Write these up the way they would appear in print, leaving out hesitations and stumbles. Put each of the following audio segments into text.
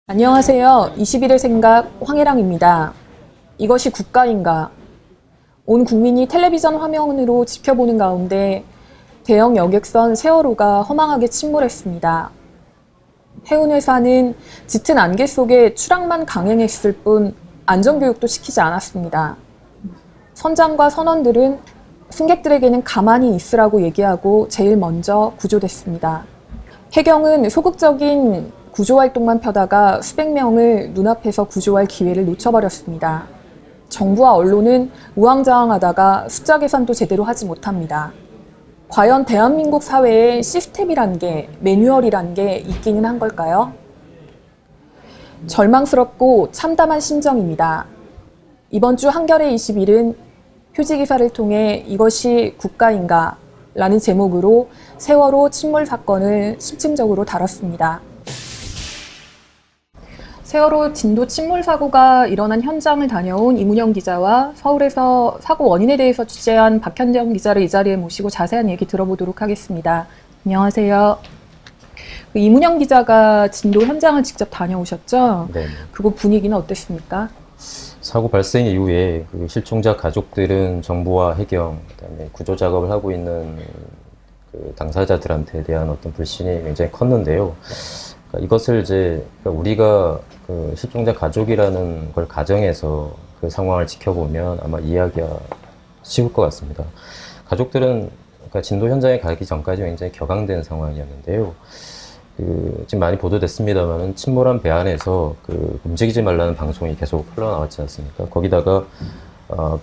안녕하세요. 21의 생각 황혜랑입니다. 이것이 국가인가? 온 국민이 텔레비전 화면으로 지켜보는 가운데 대형 여객선 세월호가 허망하게 침몰했습니다. 해운회사는 짙은 안개 속에 추락만 강행했을 뿐 안전교육도 시키지 않았습니다. 선장과 선원들은 승객들에게는 가만히 있으라고 얘기하고 제일 먼저 구조됐습니다. 해경은 소극적인 구조활동만 펴다가 수백 명을 눈앞에서 구조할 기회를 놓쳐버렸습니다. 정부와 언론은 우왕좌왕하다가 숫자 계산도 제대로 하지 못합니다. 과연 대한민국 사회에 시스템이란 게, 매뉴얼이란 게 있기는 한 걸까요? 절망스럽고 참담한 심정입니다. 이번 주 한겨레 21은 표지기사를 통해 이것이 국가인가? 라는 제목으로 세월호 침몰 사건을 심층적으로 다뤘습니다. 세월호 진도 침몰 사고가 일어난 현장을 다녀온 이문영 기자와 서울에서 사고 원인에 대해서 취재한 박현정 기자를 이 자리에 모시고 자세한 얘기 들어보도록 하겠습니다. 안녕하세요. 이문영 기자가 진도 현장을 직접 다녀오셨죠? 네. 그곳 분위기는 어땠습니까? 사고 발생 이후에 그 실종자 가족들은 정부와 해경, 그다음에 구조 작업을 하고 있는 그 당사자들한테 대한 어떤 불신이 굉장히 컸는데요. 이것을 이제 우리가 그 실종자 가족이라는 걸 가정해서 그 상황을 지켜보면 아마 이해하기가 쉬울 것 같습니다. 가족들은 그러니까 진도 현장에 가기 전까지 굉장히 격앙된 상황이었는데요. 지금 많이 보도됐습니다만은 침몰한 배 안에서 움직이지 말라는 방송이 계속 흘러나왔지 않습니까? 거기다가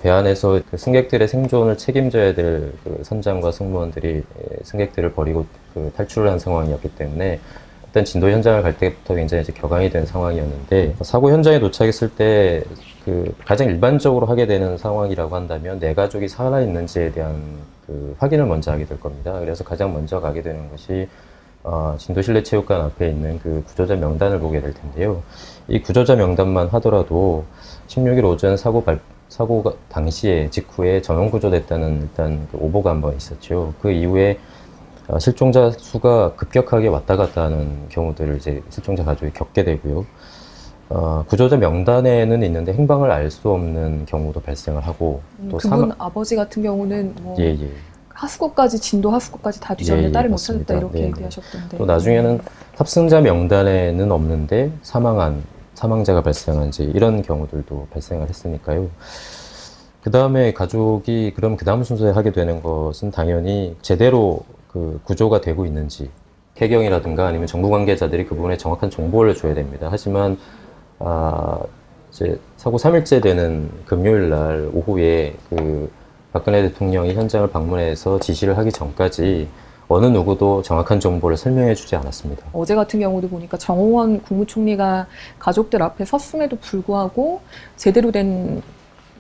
배 안에서 그 승객들의 생존을 책임져야 될 선장과 승무원들이 승객들을 버리고 탈출을 한 상황이었기 때문에 일단 진도 현장을 갈 때부터 굉장히 이제 격앙이 된 상황이었는데, 사고 현장에 도착했을 때 가장 일반적으로 하게 되는 상황이라고 한다면 내 가족이 살아있는지에 대한 확인을 먼저 하게 될 겁니다. 그래서 가장 먼저 가게 되는 것이 진도 실내체육관 앞에 있는 구조자 명단을 보게 될 텐데요. 이 구조자 명단만 하더라도 16일 오전 사고 당시에 직후에 전원 구조됐다는 일단 오보가 한번 있었죠. 그 이후에 실종자 수가 급격하게 왔다 갔다 하는 경우들을 이제 실종자 가족이 겪게 되고요. 구조자 명단에는 있는데 행방을 알 수 없는 경우도 발생을 하고, 또 그분 아버지 같은 경우는 뭐 하수구까지, 진도 하수구까지 다 뒤졌는데 딸을 못 찾았다 이렇게 얘기하셨던데, 또 나중에는 탑승자 명단에는 없는데 사망자가 발생한지 이런 경우들도 발생을 했으니까요. 그 다음에 가족이 그럼 그 다음 순서에 하게 되는 것은 당연히 제대로 구조가 되고 있는지, 해경이라든가 아니면 정부 관계자들이 그 부분에 정확한 정보를 줘야 됩니다. 하지만 이제 사고 3일째 되는 금요일 날 오후에 박근혜 대통령이 현장을 방문해서 지시를 하기 전까지 어느 누구도 정확한 정보를 설명해 주지 않았습니다. 어제 같은 경우도 보니까 정홍원 국무총리가 가족들 앞에 섰음에도 불구하고 제대로 된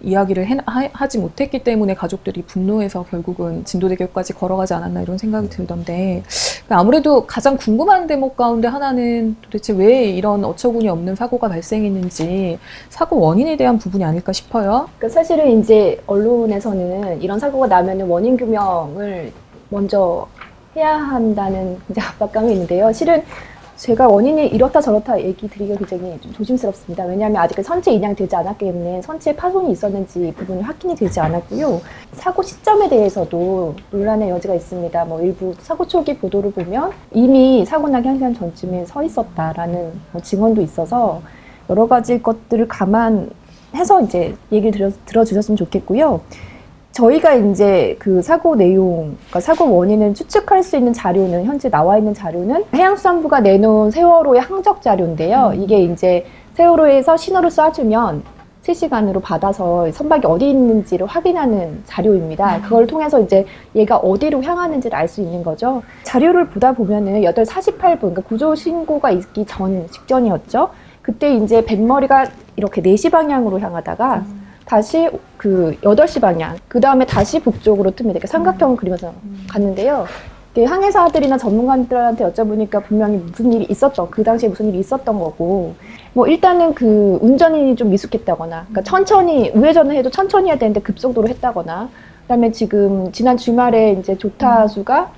이야기를 하지 못했기 때문에 가족들이 분노해서 결국은 진도대교까지 걸어가지 않았나 이런 생각이 들던데, 아무래도 가장 궁금한 대목 가운데 하나는 도대체 왜 이런 어처구니 없는 사고가 발생했는지, 사고 원인에 대한 부분이 아닐까 싶어요. 그러니까 사실은 이제 언론에서는 이런 사고가 나면은 원인 규명을 먼저 해야 한다는 이제 압박감이 있는데요. 실은 제가 원인이 이렇다 저렇다 얘기 드리기가 굉장히 좀 조심스럽습니다. 왜냐하면 아직 선체 인양이 되지 않았기 때문에 선체에 파손이 있었는지 부분이 확인이 되지 않았고요. 사고 시점에 대해서도 논란의 여지가 있습니다. 뭐 일부 사고 초기 보도를 보면 이미 사고 나기 1시간 전쯤에 서 있었다라는 증언도 있어서 여러 가지 것들을 감안해서 이제 얘기를 들어주셨으면 좋겠고요. 저희가 이제 사고 내용, 그러니까 사고 원인을 추측할 수 있는 자료는, 현재 나와 있는 자료는 해양수산부가 내놓은 세월호의 항적 자료인데요. 이게 이제 세월호에서 신호를 쏴주면 실시간으로 받아서 선박이 어디 있는지를 확인하는 자료입니다. 그걸 통해서 이제 얘가 어디로 향하는지를 알 수 있는 거죠. 자료를 보다 보면은 8시 48분, 그러니까 구조 신고가 있기 직전이었죠. 그때 이제 뱃머리가 이렇게 4시 방향으로 향하다가 다시 8시 방향, 그 다음에 다시 북쪽으로 틉니다. 이렇게 삼각형을 그리면서 갔는데요. 항해사들이나 전문가들한테 여쭤보니까 분명히 무슨 일이 그 당시에 무슨 일이 있었던 거고, 뭐 일단은 운전인이 좀 미숙했다거나, 그러니까 천천히, 우회전을 해도 천천히 해야 되는데 급속도로 했다거나, 그다음에 지금 지난 주말에 이제 조타수가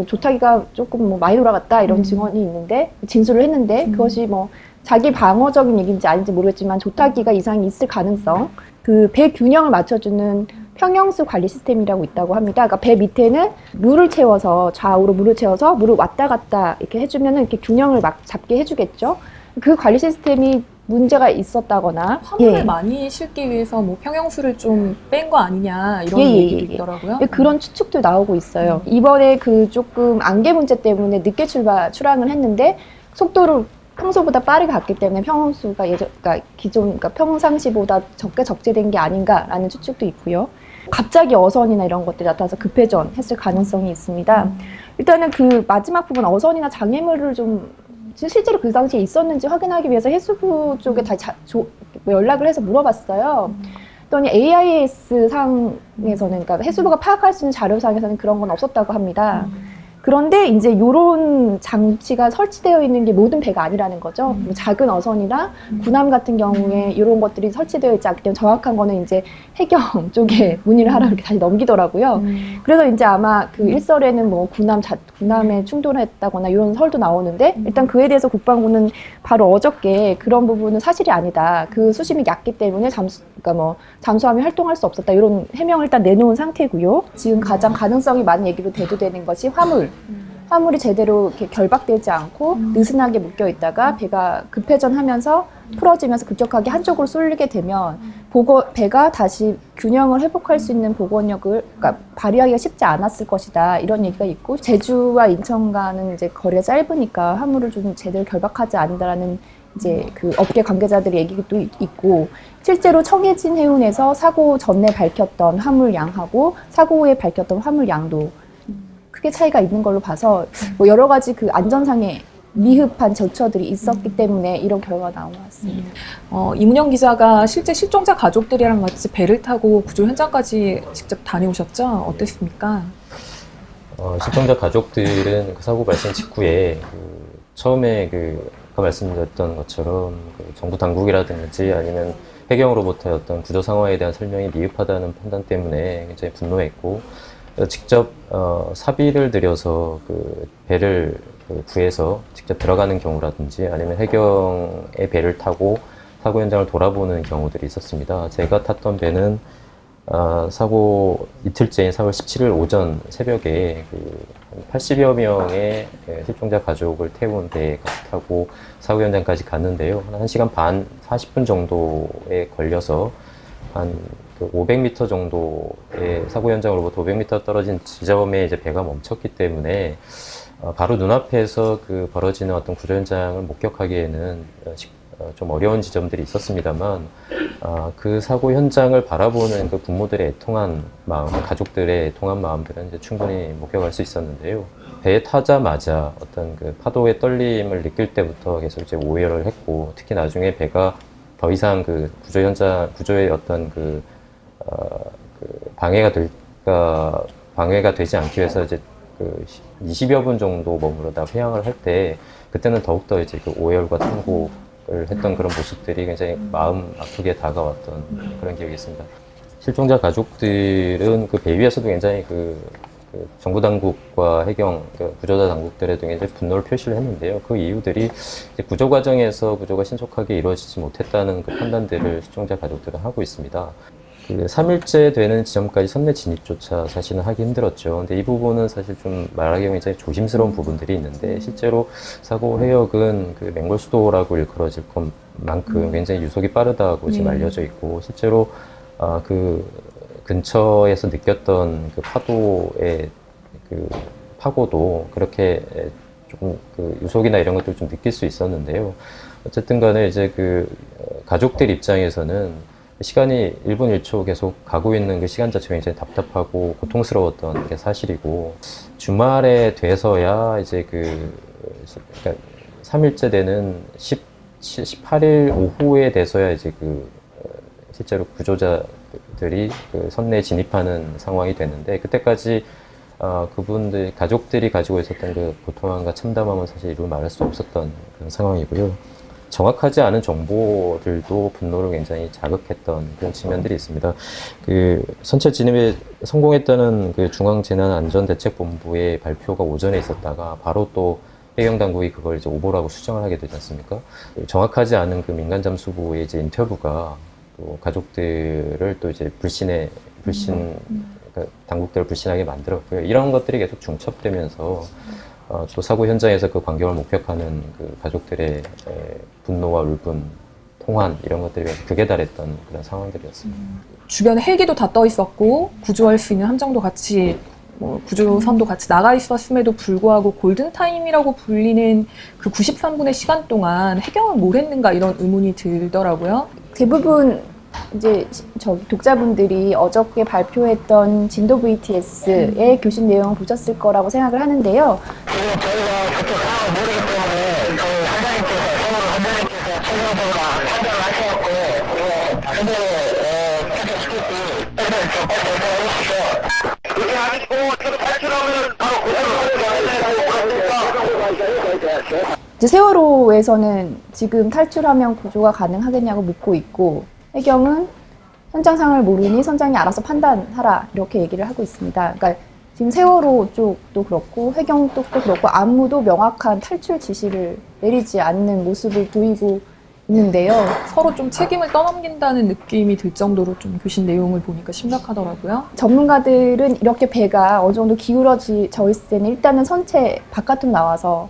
조타기가 조금 많이 돌아갔다 이런 증언이 있는데, 진술을 했는데, 그것이 자기 방어적인 얘기인지 아닌지 모르겠지만 조타기가 이상이 있을 가능성, 그 배 균형을 맞춰주는 평형수 관리 시스템이라고 있다고 합니다. 그러니까 배 밑에는 물을 채워서 좌우로 물을 채워서 물을 왔다 갔다 이렇게 해주면은 이렇게 균형을 막 잡게 해주겠죠. 그 관리 시스템이 문제가 있었다거나 화물을 많이 실기 위해서 뭐 평형수를 좀 뺀 거 아니냐 이런 얘기도 있더라고요. 그런 추측도 나오고 있어요. 이번에 그 조금 안개 문제 때문에 늦게 출항을 했는데 속도를 평소보다 빠르게 갔기 때문에 평형수가 그러니까 그러니까 평상시보다 적게 적재된 게 아닌가라는 추측도 있고요. 갑자기 어선이나 이런 것들이 나타나서 급회전했을 가능성이 있습니다. 일단은 그 마지막 부분 어선이나 장애물을 좀 실제로 그 당시에 있었는지 확인하기 위해서 해수부 쪽에 다 연락을 해서 물어봤어요. 그랬더니 AIS 상에서는, 그러니까 해수부가 파악할 수 있는 자료상에서는 그런 건 없었다고 합니다. 그런데 이제 이런 장치가 설치되어 있는 게 모든 배가 아니라는 거죠. 뭐 작은 어선이나 군함 같은 경우에 이런 것들이 설치되어 있지 않기 때문에 정확한 거는 이제 해경 쪽에 문의를 하라고 이렇게 다시 넘기더라고요. 그래서 이제 아마 그 일설에는 뭐 군함에 충돌했다거나 이런 설도 나오는데 일단 그에 대해서 국방부는 바로 어저께 그런 부분은 사실이 아니다. 그 수심이 얕기 때문에 그러니까 뭐 잠수함이 활동할 수 없었다. 이런 해명을 일단 내놓은 상태고요. 지금 가장 가능성이 많은 얘기로 대두되는 것이 화물이 제대로 이렇게 결박되지 않고 느슨하게 묶여 있다가 배가 급회전하면서 풀어지면서 급격하게 한쪽으로 쏠리게 되면 배가 다시 균형을 회복할 수 있는 복원력을 그러니까 발휘하기가 쉽지 않았을 것이다. 이런 얘기가 있고 제주와 인천과는 이제 거리가 짧으니까 화물을 좀 제대로 결박하지 않는다라는 이제 그 업계 관계자들의 얘기도 있고 실제로 청해진 해운에서 사고 전에 밝혔던 화물 양하고 사고 후에 밝혔던 화물 양도 크게 차이가 있는 걸로 봐서 뭐 여러 가지 그 안전상의 미흡한 절차들이 있었기 때문에 이런 결과가 나온 것 같습니다. 이문영 기자가 실제 실종자 가족들이랑 같이 배를 타고 구조 현장까지 직접 다녀오셨죠? 어땠습니까? 실종자 가족들은 그 사고 발생 직후에 처음에 아까 말씀드렸던 것처럼 정부 당국이라든지 아니면 해경으로부터 어떤 구조 상황에 대한 설명이 미흡하다는 판단 때문에 굉장히 분노했고 직접 사비를 들여서 그 배를 구해서 직접 들어가는 경우라든지 아니면 해경의 배를 타고 사고 현장을 돌아보는 경우들이 있었습니다. 제가 탔던 배는 사고 이틀째인 4월 17일 오전 새벽에 80여 명의 실종자 가족을 태운 배에 타고 사고 현장까지 갔는데요. 한 1시간 반, 40분 정도에 걸려서 한 500m 정도의 사고 현장으로부터 500m 떨어진 지점에 이제 배가 멈췄기 때문에 바로 눈앞에서 그 벌어지는 어떤 구조 현장을 목격하기에는 좀 어려운 지점들이 있었습니다만 그 사고 현장을 바라보는 그 부모들의 애통한 마음, 가족들의 애통한 마음들은 이제 충분히 목격할 수 있었는데요. 배에 타자마자 어떤 그 파도의 떨림을 느낄 때부터 계속 이제 오해를 했고 특히 나중에 배가 더 이상 그 구조의 어떤 방해가 되지 않기 위해서 이제 20여 분 정도 머무르다 회항을 할 때 그때는 더욱더 이제 그 오열과 통곡을 했던 그런 모습들이 굉장히 마음 아프게 다가왔던 그런 기억이 있습니다. 실종자 가족들은 그 배 위에서도 굉장히 정부 당국과 해경, 구조자 당국들에도 굉장히 분노를 표시를 했는데요. 그 이유들이 구조 과정에서 구조가 신속하게 이루어지지 못했다는 그 판단들을 실종자 가족들은 하고 있습니다. 3일째 되는 지점까지 선내 진입조차 사실은 하기 힘들었죠. 근데 이 부분은 사실 좀 말하기 굉장히 조심스러운 부분들이 있는데 실제로 사고 해역은 맹골수도라고 일컬어질 것만큼 굉장히 유속이 빠르다고 지금 알려져 있고 실제로 그 근처에서 느꼈던 그 파도의 파고도 그렇게 조금 유속이나 이런 것들을 좀 느낄 수 있었는데요. 어쨌든 간에 이제 가족들 입장에서는 시간이 1분 1초 계속 가고 있는 그 시간 자체가 굉장히 답답하고 고통스러웠던 게 사실이고 주말에 돼서야 이제 그러니까 3일째 되는 18일 오후에 돼서야 이제 실제로 구조자들이 선내에 진입하는 상황이 됐는데 그때까지 그분들 가족들이 가지고 있었던 그 고통함과 참담함은 사실 이루 말할 수 없었던 그런 상황이고요. 정확하지 않은 정보들도 분노를 굉장히 자극했던 그런 측면들이 있습니다. 선체 진입에 성공했다는 중앙재난안전대책본부의 발표가 오전에 있었다가 바로 또 해경 당국이 그걸 이제 오보라고 수정을 하게 되지 않습니까? 정확하지 않은 그 민간 잠수부의 이제 인터뷰가 또 가족들을 또 이제 그러니까 당국들을 불신하게 만들었고요. 이런 것들이 계속 중첩되면서 또 사고 현장에서 그 광경을 목격하는 그 가족들의 분노와 울분, 통환 이런 것들이 극에 달했던 그런 상황들이었습니다. 주변에 헬기도 다 떠 있었고 구조할 수 있는 함정도 같이 구조선도 같이 나가 있었음에도 불구하고 골든타임이라고 불리는 그 93분의 시간 동안 해경은 뭘 했는가 이런 의문이 들더라고요. 대부분 이제 독자분들이 어저께 발표했던 진도 VTS의 교신 내용을 보셨을 거라고 생각을 하는데요. 저희가 그렇게 상황을 모르기 때문에 저희 한장님께서 최종적으로 판단을 하셔갖고 현장에 퇴직시키지 결정을 해주시죠. 그렇게 하시고 저도 탈출하면 바로 고소를 이제 세월호에서는 지금 탈출하면 구조가 가능하겠냐고 묻고 있고 해경은 현장 상황을 모르니 선장이 알아서 판단하라 이렇게 얘기를 하고 있습니다. 그러니까 지금 세월호 쪽도 그렇고 해경 쪽도 그렇고 아무도 명확한 탈출 지시를 내리지 않는 모습을 보이고 있는데요. 서로 좀 책임을 떠넘긴다는 느낌이 들 정도로 좀 교신 내용을 보니까 심각하더라고요. 전문가들은 이렇게 배가 어느 정도 기울어져 있을 때는 일단은 선체 바깥으로 나와서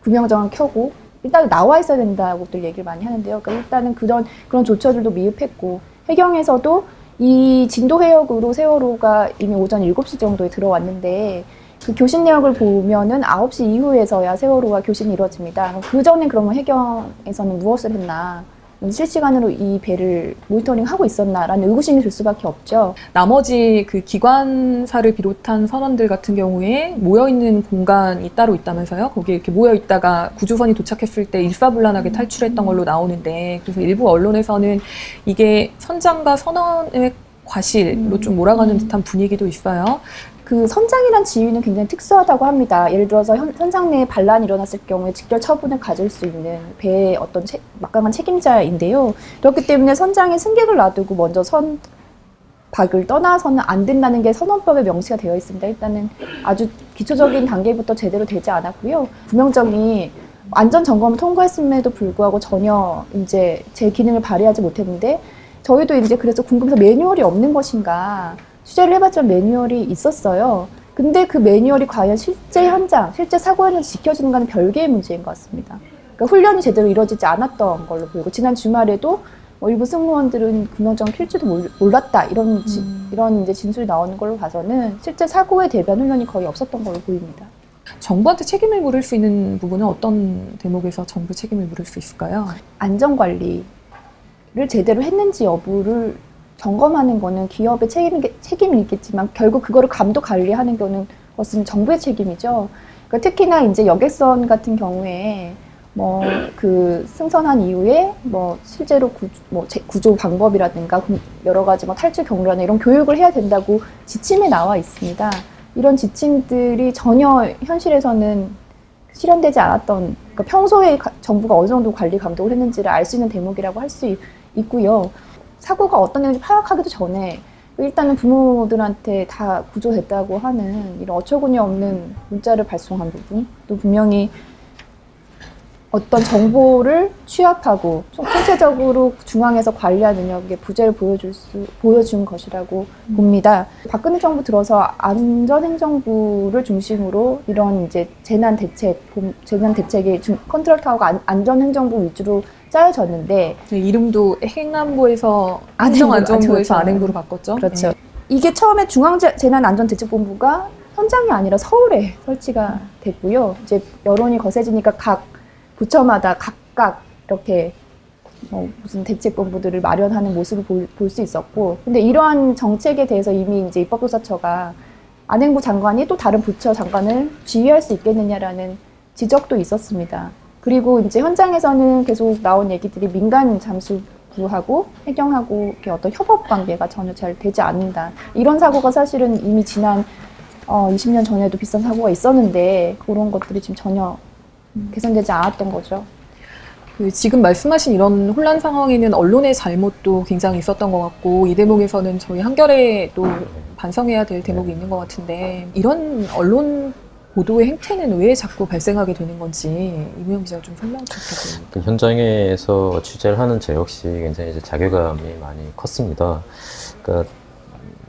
구명정을 켜고 일단은 나와 있어야 된다고들 얘기를 많이 하는데요. 그러니까 일단은 그런 조처들도 미흡했고 해경에서도 이 진도 해역으로 세월호가 이미 오전 7시 정도에 들어왔는데 그 교신 내역을 보면은 9시 이후에서야 세월호가 교신이 이루어집니다. 그 전에 그러면 해경에서는 무엇을 했나? 실시간으로 이 배를 모니터링하고 있었나라는 의구심이 들 수밖에 없죠. 나머지 그 기관사를 비롯한 선원들 같은 경우에 모여있는 공간이 따로 있다면서요? 거기에 이렇게 모여있다가 구조선이 도착했을 때 일사불란하게 탈출했던 걸로 나오는데, 그래서 일부 언론에서는 이게 선장과 선원의 과실로 좀 몰아가는 듯한 분위기도 있어요. 그 선장이란 지위는 굉장히 특수하다고 합니다. 예를 들어서 선장 내에 반란이 일어났을 경우에 직결 처분을 가질 수 있는 배의 어떤 막강한 책임자인데요. 그렇기 때문에 선장이 승객을 놔두고 먼저 선박을 떠나서는 안 된다는 게 선원법에 명시가 되어 있습니다. 일단은 아주 기초적인 단계부터 제대로 되지 않았고요. 구명정이 안전 점검을 통과했음에도 불구하고 전혀 이제 제 기능을 발휘하지 못했는데 저희도 이제 그래서 궁금해서 매뉴얼이 없는 것인가 취재를 해봤지만 매뉴얼이 있었어요. 근데 그 매뉴얼이 과연 실제 현장, 실제 사고 현장에서 지켜지는가는 별개의 문제인 것 같습니다. 그러니까 훈련이 제대로 이루어지지 않았던 걸로 보이고 지난 주말에도 일부 승무원들은 구명정을 킬지도 몰랐다 이런 이제 진술이 나오는 걸로 봐서는 실제 사고에 대비한 훈련이 거의 없었던 걸로 보입니다. 정부한테 책임을 물을 수 있는 부분은 어떤 대목에서 정부 책임을 물을 수 있을까요? 안전관리를 제대로 했는지 여부를 점검하는 거는 기업의 책임이 있겠지만 결국 그거를 감독 관리하는 것은 정부의 책임이죠. 그러니까 특히나 이제 여객선 같은 경우에 그 승선한 이후에 실제로 구조 방법이라든가 여러 가지 탈출 경로나 이런 교육을 해야 된다고 지침에 나와 있습니다. 이런 지침들이 전혀 현실에서는 실현되지 않았던, 그러니까 평소에 정부가 어느 정도 관리 감독을 했는지를 알 수 있는 대목이라고 할 수 있고요. 사고가 어떤 내용인지 파악하기도 전에 일단은 부모들한테 다 구조됐다고 하는 이런 어처구니 없는 문자를 발송한 부분, 또 분명히 어떤 정보를 취합하고 총체적으로 중앙에서 관리할 능력의 부재를 보여준 것이라고 봅니다. 박근혜 정부 들어서 안전행정부를 중심으로 이런 이제 재난 대책이 컨트롤 타워가 안전행정부 위주로 짜여졌는데 이름도 행안부에서 행정안전부에서 안행부로 바꿨죠. 그렇죠. 네. 이게 처음에 중앙재난안전대책본부가 현장이 아니라 서울에 설치가 됐고요. 이제 여론이 거세지니까 각 부처마다 각각 이렇게 무슨 대책본부들을 마련하는 모습을 볼 수 있었고, 근데 이러한 정책에 대해서 이미 이제 입법조사처가 안행부 장관이 또 다른 부처 장관을 지휘할 수 있겠느냐라는 지적도 있었습니다. 그리고 이제 현장에서는 계속 나온 얘기들이 민간 잠수부하고 해경하고 이렇게 어떤 협업 관계가 전혀 잘 되지 않는다. 이런 사고가 사실은 이미 지난 20년 전에도 비슷한 사고가 있었는데 그런 것들이 지금 전혀 개선되지 않았던 거죠. 지금 말씀하신 이런 혼란 상황에는 언론의 잘못도 굉장히 있었던 것 같고, 이 대목에서는 저희 한겨레도 반성해야 될 대목이 있는 것 같은데, 이런 언론 보도의 행태는 왜 자꾸 발생하게 되는 건지 이무영 기자가 좀 설명 부탁드립니다. 그 현장에서 취재를 하는 저 역시 굉장히 이제 자괴감이 많이 컸습니다. 그러니까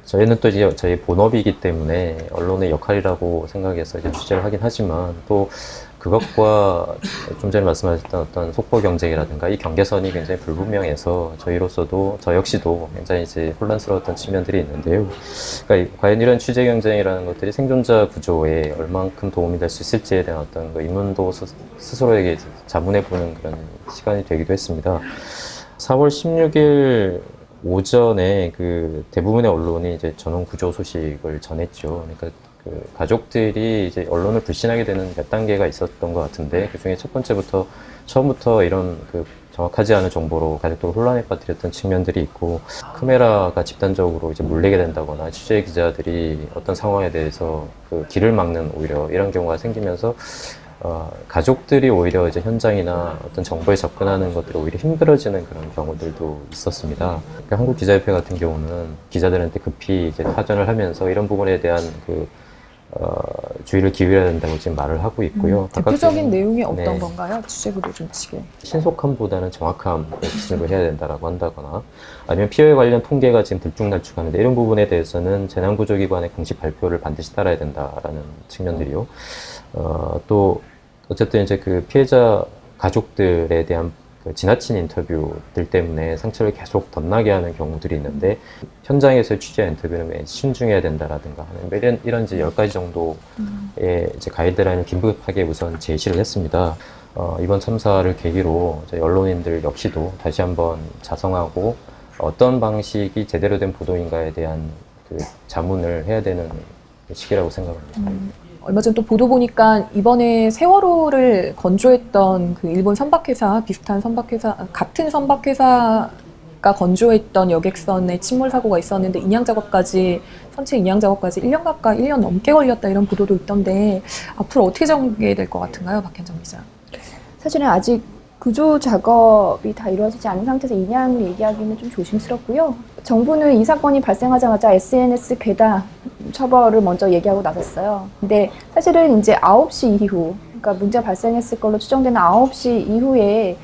저희는 또 이제 저희 본업이기 때문에 언론의 역할이라고 생각해서 이제 취재를 하긴 하지만 또 그것과 좀 전에 말씀하셨던 어떤 속보 경쟁이라든가 이 경계선이 굉장히 불분명해서 저희로서도 저 역시도 굉장히 이제 혼란스러웠던 측면들이 있는데요. 그러니까 과연 이런 취재 경쟁이라는 것들이 생존자 구조에 얼만큼 도움이 될 수 있을지에 대한 어떤 그 의문도 스스로에게 자문해보는 그런 시간이 되기도 했습니다. 4월 16일 오전에 그 대부분의 언론이 이제 전원 구조 소식을 전했죠. 그러니까 그 가족들이 이제 언론을 불신하게 되는 몇 단계가 있었던 것 같은데 그 중에 첫 번째부터 처음부터 이런 그 정확하지 않은 정보로 가족들을 혼란에 빠뜨렸던 측면들이 있고 카메라가 집단적으로 이제 몰리게 된다거나 취재 기자들이 어떤 상황에 대해서 그 길을 막는 오히려 이런 경우가 생기면서 가족들이 오히려 이제 현장이나 어떤 정보에 접근하는 것들이 오히려 힘들어지는 그런 경우들도 있었습니다. 그러니까 한국기자협회 같은 경우는 기자들한테 급히 이제 타전을 하면서 이런 부분에 대한 그 주의를 기울여야 된다고 지금 말을 하고 있고요. 대표적인 내용이 어떤 네. 건가요? 취재구도 좀 치게. 신속함보다는 정확함을 기준으로 해야 된다라고 한다거나 아니면 피해 관련 통계가 지금 들쭉날쭉하는데 이런 부분에 대해서는 재난구조기관의 공식 발표를 반드시 따라야 된다라는 측면들이요. 또 어쨌든 이제 그 피해자 가족들에 대한 그 지나친 인터뷰들 때문에 상처를 계속 덧나게 하는 경우들이 있는데 현장에서 취재한 인터뷰는 왜 신중해야 된다라든가 하는 이런 이제 10가지 정도의 이제 가이드라인을 긴급하게 우선 제시를 했습니다. 이번 참사를 계기로 저희 언론인들 역시도 다시 한번 자성하고 어떤 방식이 제대로 된 보도인가에 대한 그 자문을 해야 되는 시기라고 생각합니다. 얼마 전 또 보도 보니까 이번에 세월호를 건조했던 그 일본 선박회사, 비슷한 선박회사, 같은 선박회사가 건조했던 여객선에 침몰 사고가 있었는데 선체 인양 작업까지 1년 가까이, 1년 넘게 걸렸다 이런 보도도 있던데 앞으로 어떻게 전개될 것 같은가요, 박현정 기자? 사실은 아직 구조 작업이 다 이루어지지 않은 상태에서 인양을 얘기하기는 좀 조심스럽고요. 정부는 이 사건이 발생하자마자 SNS 괴담 처벌을 먼저 얘기하고 나섰어요. 근데 사실은 이제 9시 이후, 그러니까 문제가 발생했을 걸로 추정되는 9시 이후에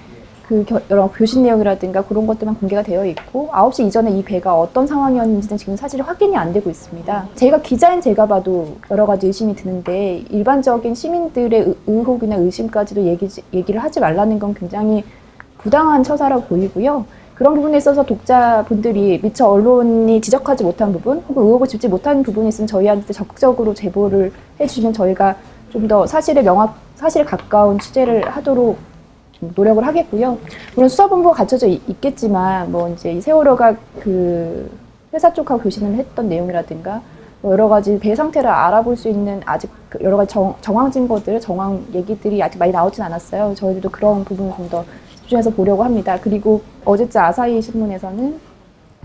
그 여러 교신 내용이라든가 그런 것들만 공개가 되어 있고 9시 이전에 이 배가 어떤 상황이었는지는 지금 사실 확인이 안 되고 있습니다. 제가 기자인 제가 봐도 여러 가지 의심이 드는데 일반적인 시민들의 의혹이나 의심까지도 얘기를 하지 말라는 건 굉장히 부당한 처사라고 보이고요. 그런 부분에 있어서 독자분들이 미처 언론이 지적하지 못한 부분 혹은 의혹을 짚지 못한 부분이 있으면 저희한테 적극적으로 제보를 해주시면 저희가 좀 더 사실에 가까운 취재를 하도록 노력을 하겠고요. 물론 수사본부가 갖춰져 있겠지만, 뭐 이제 이 세월호가 그 회사 쪽하고 교신을 했던 내용이라든가, 뭐 여러 가지 배 상태를 알아볼 수 있는 아직 여러 가지 정황 증거들, 정황 얘기들이 아직 많이 나오진 않았어요. 저희들도 그런 부분을 좀 더 집중해서 보려고 합니다. 그리고 어제자 아사히 신문에서는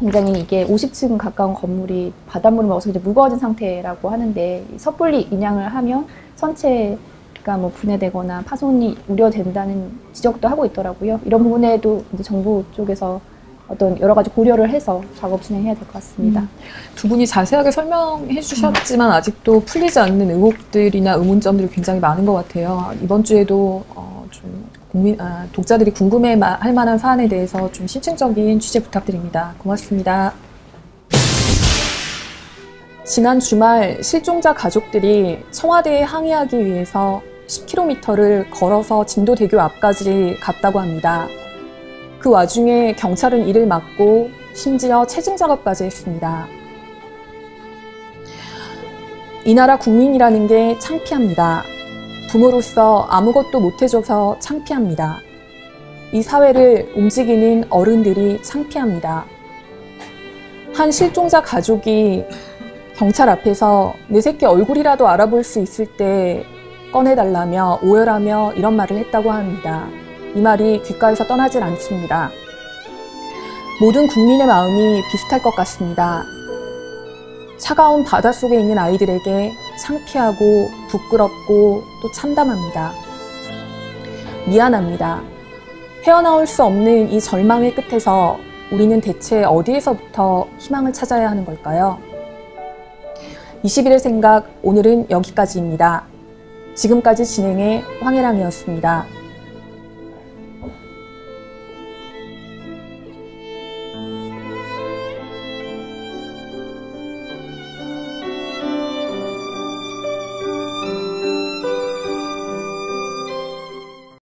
굉장히 이게 50층 가까운 건물이 바닷물을 먹어서 이제 무거워진 상태라고 하는데, 섣불리 인양을 하면 선체가 뭐 분해되거나 파손이 우려된다는 지적도 하고 있더라고요. 이런 부분에도 이제 정부 쪽에서 어떤 여러 가지 고려를 해서 작업 진행해야 될 것 같습니다. 두 분이 자세하게 설명해 주셨지만 아직도 풀리지 않는 의혹들이나 의문점들이 굉장히 많은 것 같아요. 이번 주에도 좀 독자들이 궁금해할 만한 사안에 대해서 좀 심층적인 취재 부탁드립니다. 고맙습니다. 지난 주말 실종자 가족들이 청와대에 항의하기 위해서 10km를 걸어서 진도대교 앞까지 갔다고 합니다. 그 와중에 경찰은 이를 막고 심지어 체증 작업까지 했습니다. 이 나라 국민이라는 게 창피합니다. 부모로서 아무것도 못해줘서 창피합니다. 이 사회를 움직이는 어른들이 창피합니다. 한 실종자 가족이 경찰 앞에서 내 새끼 얼굴이라도 알아볼 수 있을 때 꺼내달라며 오열하며 이런 말을 했다고 합니다. 이 말이 귓가에서 떠나질 않습니다. 모든 국민의 마음이 비슷할 것 같습니다. 차가운 바닷속에 있는 아이들에게 창피하고 부끄럽고 또 참담합니다. 미안합니다. 헤어나올 수 없는 이 절망의 끝에서 우리는 대체 어디에서부터 희망을 찾아야 하는 걸까요? 21일 생각, 오늘은 여기까지입니다. 지금까지 진행해 황혜랑이었습니다.